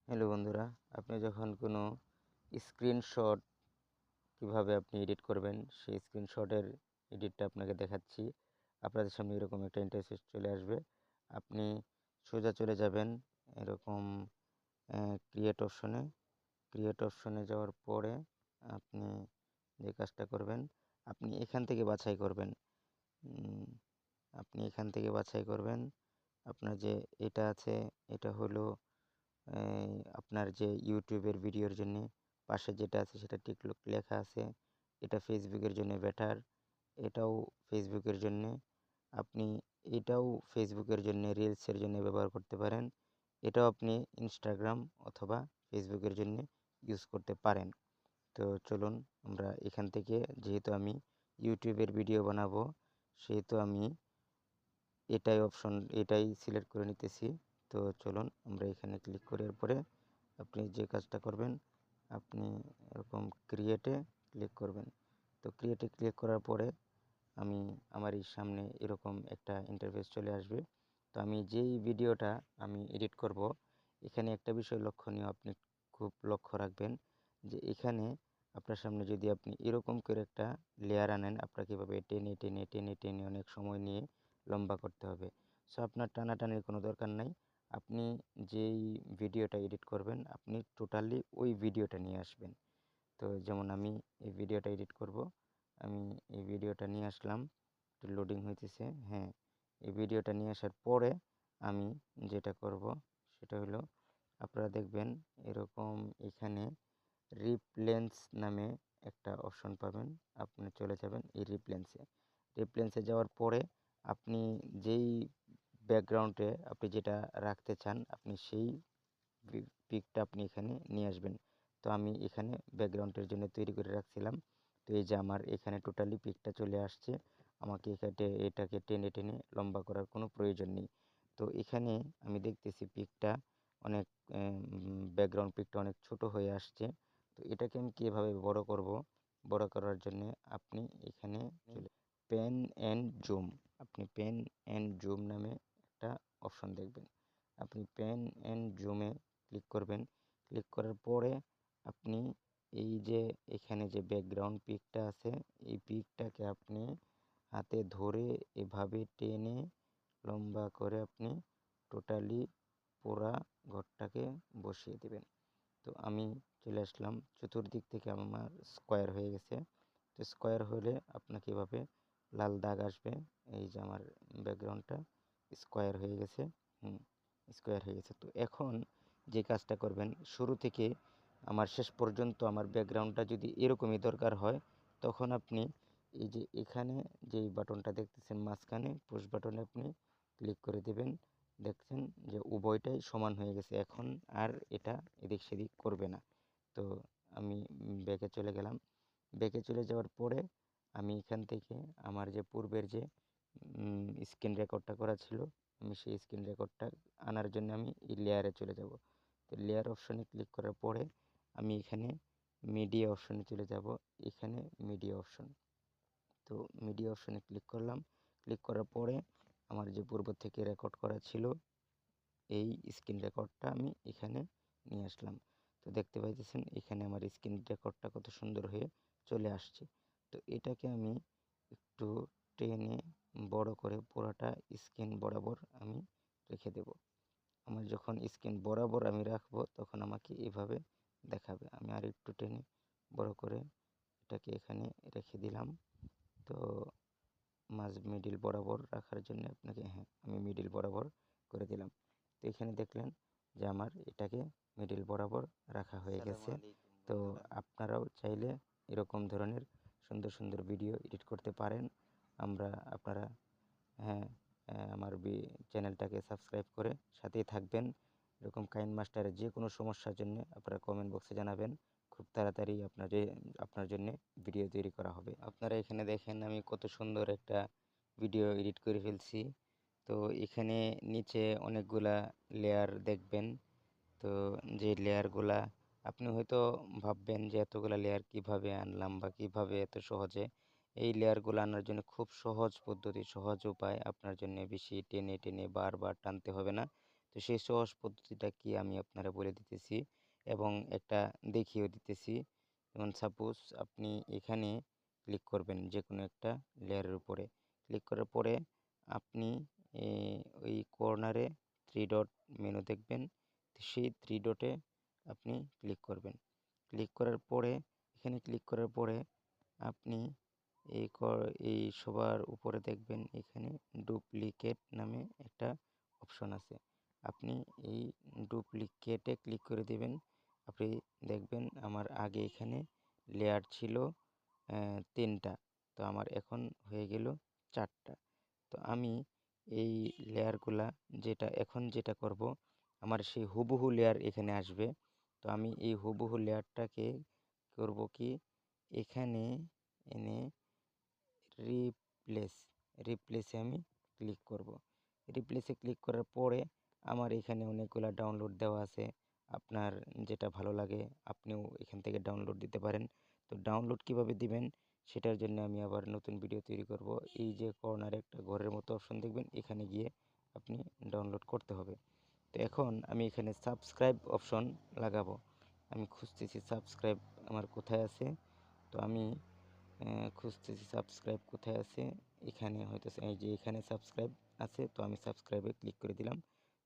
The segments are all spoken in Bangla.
হ্যালো বন্ধুরা, আপনি যখন কোনো স্ক্রিনশট কিভাবে আপনি এডিট করবেন সেই স্ক্রিনশটের এডিটটা আপনাকে দেখাচ্ছি। আপনাদের সামনে এরকম একটা ইন্টারফেস চলে আসবে। আপনি সোজা চলে যাবেন এরকম ক্রিয়েট অপশনে যাওয়ার পরে আপনি যে কাজটা করবেন, আপনি এখান থেকে বাছাই করবেন। আপনার যে এটা আছে, এটা হলো আপনার যে ইউটিউবের ভিডিওর জন্য। পাশে যেটা আছে সেটা টিকলুক লেখা আছে, এটা ফেসবুকের জন্য বেটার। এটাও ফেসবুকের জন্যে, আপনি এটাও ফেসবুকের জন্য, রিলসের জন্য ব্যবহার করতে পারেন। এটাও আপনি ইনস্টাগ্রাম অথবা ফেসবুকের জন্য ইউজ করতে পারেন। তো চলুন আমরা এখান থেকে, যেহেতু আমি ইউটিউবের ভিডিও বানাবো সেহেতু আমি এটাই সিলেক্ট করে নিতেছি। তো চলুন আমরা এখানে ক্লিক করার পরে আপনি যে কাজটা করবেন, আপনি এরকম ক্রিয়েটে ক্লিক করবেন। তো ক্রিয়েটে ক্লিক করার পরে আমার এই সামনে এরকম একটা ইন্টারফেস চলে আসবে। তো আমি যেই ভিডিওটা আমি এডিট করব, এখানে একটা বিষয় লক্ষণীয়, আপনি খুব লক্ষ্য রাখবেন যে এখানে আপনার সামনে যদি আপনি এরকম করে একটা লেয়ার আনেন, আপনাকে এভাবে টেনে টেনে টেনে টেনে অনেক সময় নিয়ে লম্বা করতে হবে। সো আপনার টানাটানির কোনো দরকার নাই। আপনি যেই ভিডিওটা এডিট করবেন, আপনি টোটালি ওই ভিডিওটা নিয়ে আসবেন। তো যেমন আমি এই ভিডিওটা এডিট করব, আমি এই ভিডিওটা নিয়ে আসলাম। একটু লোডিং হইতেছে। হ্যাঁ, এই ভিডিওটা নিয়ে আসার পরে আমি যেটা করব সেটা হলো, আপনারা দেখবেন এরকম এখানে রিপ্লেন্স নামে একটা অপশন পাবেন। আপনি চলে যাবেন এই রিপ্লেন্সে যাওয়ার পরে আপনি যেই ব্যাকগ্রাউন্ডে আপনি যেটা রাখতে চান, আপনি সেই পিকটা আপনি এখানে নিয়ে আসবেন। তো আমি এখানে ব্যাকগ্রাউন্ডের জন্য তৈরি করে রাখছিলাম। তো এই যে আমার এখানে টোটালি পিকটা চলে আসছে। আমাকে এটাকে টেনে টেনে লম্বা করার কোনো প্রয়োজন নেই। তো এখানে আমি দেখতেছি পিকটা অনেক ব্যাকগ্রাউন্ড পিকটা অনেক ছোট হয়ে আসছে। তো এটাকে আমি কীভাবে বড় করব, বড় করার জন্য আপনি এখানে পেন অ্যান্ড জুম, আপনি পেন অ্যান্ড জুম নামে একটা অপশন দেখবেন। আপনি পেন অ্যান্ড জুমে ক্লিক করবেন। ক্লিক করার পরে আপনি এই যে এখানে যে ব্যাকগ্রাউন্ড পিকটা আছে, এই পিকটাকে আপনি হাতে ধরে এভাবে টেনে লম্বা করে আপনি টোটালি পুরা ঘরটাকে বসিয়ে দেবেন। তো আমি চলে আসলাম, চতুর্দিক থেকে আমার স্কোয়ার হয়ে গেছে। তো স্কোয়ার হলে আপনাকে এভাবে লাল দাগ আসবে। এই যে আমার ব্যাকগ্রাউন্ডটা স্কোয়ার হয়ে গেছে। স্কোয়ার হয়ে গেছে। তো এখন যে কাজটা করবেন, শুরু থেকে আমার শেষ পর্যন্ত আমার ব্যাকগ্রাউন্ডটা যদি এরকমই দরকার হয়, তখন আপনি এই যে এখানে যেই বাটনটা দেখতেছেন মাঝখানে, পুশ বাটনে আপনি ক্লিক করে দেবেন। দেখছেন যে উভয়টাই সমান হয়ে গেছে, এখন আর এটা এদিক সেদিক করবে না। তো আমি ব্যাকে চলে গেলাম। ব্যাকে চলে যাওয়ার পরে আমি এখান থেকে আমার যে পূর্বের যে স্ক্রিন রেকর্ডটা করা ছিল, আমি সেই স্ক্রিন রেকর্ডটা আনার জন্য আমি এই লেয়ারে চলে যাব। তো লেয়ার অপশনে ক্লিক করার পরে আমি এখানে মিডিয়া অপশনে চলে যাব। এখানে মিডিয়া অপশন, তো মিডিয়া অপশনে ক্লিক করলাম। ক্লিক করার পরে আমার যে পূর্ব থেকে রেকর্ড করা ছিল এই স্ক্রিন রেকর্ডটা আমি এখানে নিয়ে আসলাম। তো দেখতে পাইতেছেন এখানে আমার স্ক্রিন রেকর্ডটা কত সুন্দর হয়ে চলে আসছে। তো এটাকে আমি একটু টেনে বড় করে পুরাটা স্ক্রিন বরাবর আমি রেখে দেব। আমার যখন স্ক্রিন বরাবর আমি রাখবো, তখন আমাকে এভাবে দেখাবে। আমি আর একটু টেনে বড় করে এটাকে এখানে রেখে দিলাম। তো মিডিল বরাবর রাখার জন্য আপনাকে, হ্যাঁ, আমি মিডিল বরাবর করে দিলাম। তো এখানে দেখলেন যে আমার এটাকে মিডিল বরাবর রাখা হয়ে গেছে। তো আপনারাও চাইলে এরকম ধরনের সুন্দর সুন্দর ভিডিও এডিট করতে পারেন। আপনারা, হ্যাঁ, আমার চ্যানেলটাকে সাবস্ক্রাইব করে সাথেই থাকবেন। এরকম কাইন মাস্টারের যে কোনো সমস্যার জন্য আপনারা কমেন্ট বক্সে জানাবেন। খুব তাড়াতাড়ি আপনার জন্য ভিডিও তৈরি করা হবে। আপনারা এখানে দেখেন আমি কত সুন্দর একটা ভিডিও এডিট করে ফেলছি। তো এখানে নিচে অনেকগুলা লেয়ার দেখবেন। তো যে লেয়ারগুলা আপনি হয়তো ভাববেন যে এতগুলা লেয়ার কিভাবে আনলাম বা কিভাবে এত সহজে। এই লেয়ারগুলো আনার জন্য খুব সহজ পদ্ধতি, সহজ উপায়, আপনার জন্য বেশি টেনে টেনে বারবার টানতে হবে না। তো তো সেই সহজ পদ্ধতিটা কি আমি আপনারা বলে দিতেছি এবং একটা দেখিয়েও দিতেছি। যেমন সাপোজ আপনি এখানে ক্লিক করবেন যে কোনো একটা লেয়ারের উপরে। ক্লিক করার পরে আপনি এ ওই কর্নারে 3 ডট মেনু দেখবেন। সেই 3 ডটে আপনি ক্লিক করবেন। ক্লিক করার পরে এখানে ক্লিক করার পরে আপনি এই সবার উপরে দেখবেন এখানে ডুপ্লিকেট নামে একটা অপশন আছে। আপনি এই ডুপ্লিকেটে ক্লিক করে দিবেন। আপনি দেখবেন আমার আগে এখানে লেয়ার ছিল 3টা, তো আমার এখন হয়ে গেল 4টা। তো আমি এই লেয়ারগুলা যেটা করব, আমার সেই হুবহু লেয়ার এখানে আসবে। তো আমি এই হুবহু লেয়ারটাকে করব কি, এখানে এনে রিপ্লেসে আমি ক্লিক করব। রিপ্লেসে ক্লিক করার পরে আমার এখানে অনেকগুলা ডাউনলোড দেওয়া আছে। আপনার যেটা ভালো লাগে আপনিও এখান থেকে ডাউনলোড দিতে পারেন। তো ডাউনলোড কিভাবে দিবেন সেটার জন্য আমি আবার নতুন ভিডিও তৈরি করব। এই যে কর্নারে একটা ঘরের মতো অপশন দেখবেন, এখানে গিয়ে আপনি ডাউনলোড করতে হবে। তো এখন আমি এখানে সাবস্ক্রাইব অপশন লাগাবো। আমি খুঁজতেছি সাবস্ক্রাইব আমার কোথায় আছে। তো আমি খুঁজতেছি সাবস্ক্রাইব কোথায় আছে। এখানে হয়তো এই যে এখানে সাবস্ক্রাইব আছে, তো আমি সাবস্ক্রাইবে ক্লিক করে দিলাম।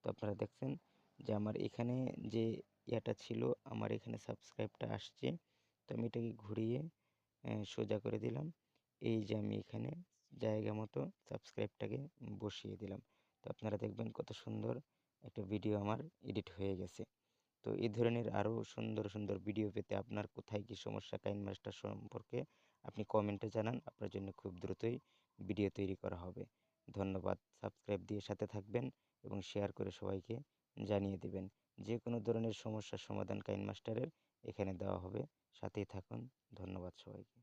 তো আপনারা দেখছেন যে আমার এখানে যে ইয়েটা ছিল, আমার এখানে সাবস্ক্রাইবটা আসছে। তো আমি এটাকে ঘুরিয়ে সোজা করে দিলাম। এই যে আমি এখানে জায়গা মতো সাবস্ক্রাইবটাকে বসিয়ে দিলাম। তো আপনারা দেখবেন কত সুন্দর একটা ভিডিও আমার এডিট হয়ে গেছে। তো এই ধরনের আরও সুন্দর সুন্দর ভিডিও পেতে আপনার কোথায় কী সমস্যা কাইনমাস্টার সম্পর্কে আপনি কমেন্টে জানান। আপনার জন্য খুব দ্রুতই ভিডিও তৈরি করা হবে। ধন্যবাদ। সাবস্ক্রাইব দিয়ে সাথে থাকবেন এবং শেয়ার করে সবাইকে জানিয়ে দেবেন। যে কোনো ধরনের সমস্যার সমাধান কাইনমাস্টারের এখানে দেওয়া হবে। সাথেই থাকুন। ধন্যবাদ সবাইকে।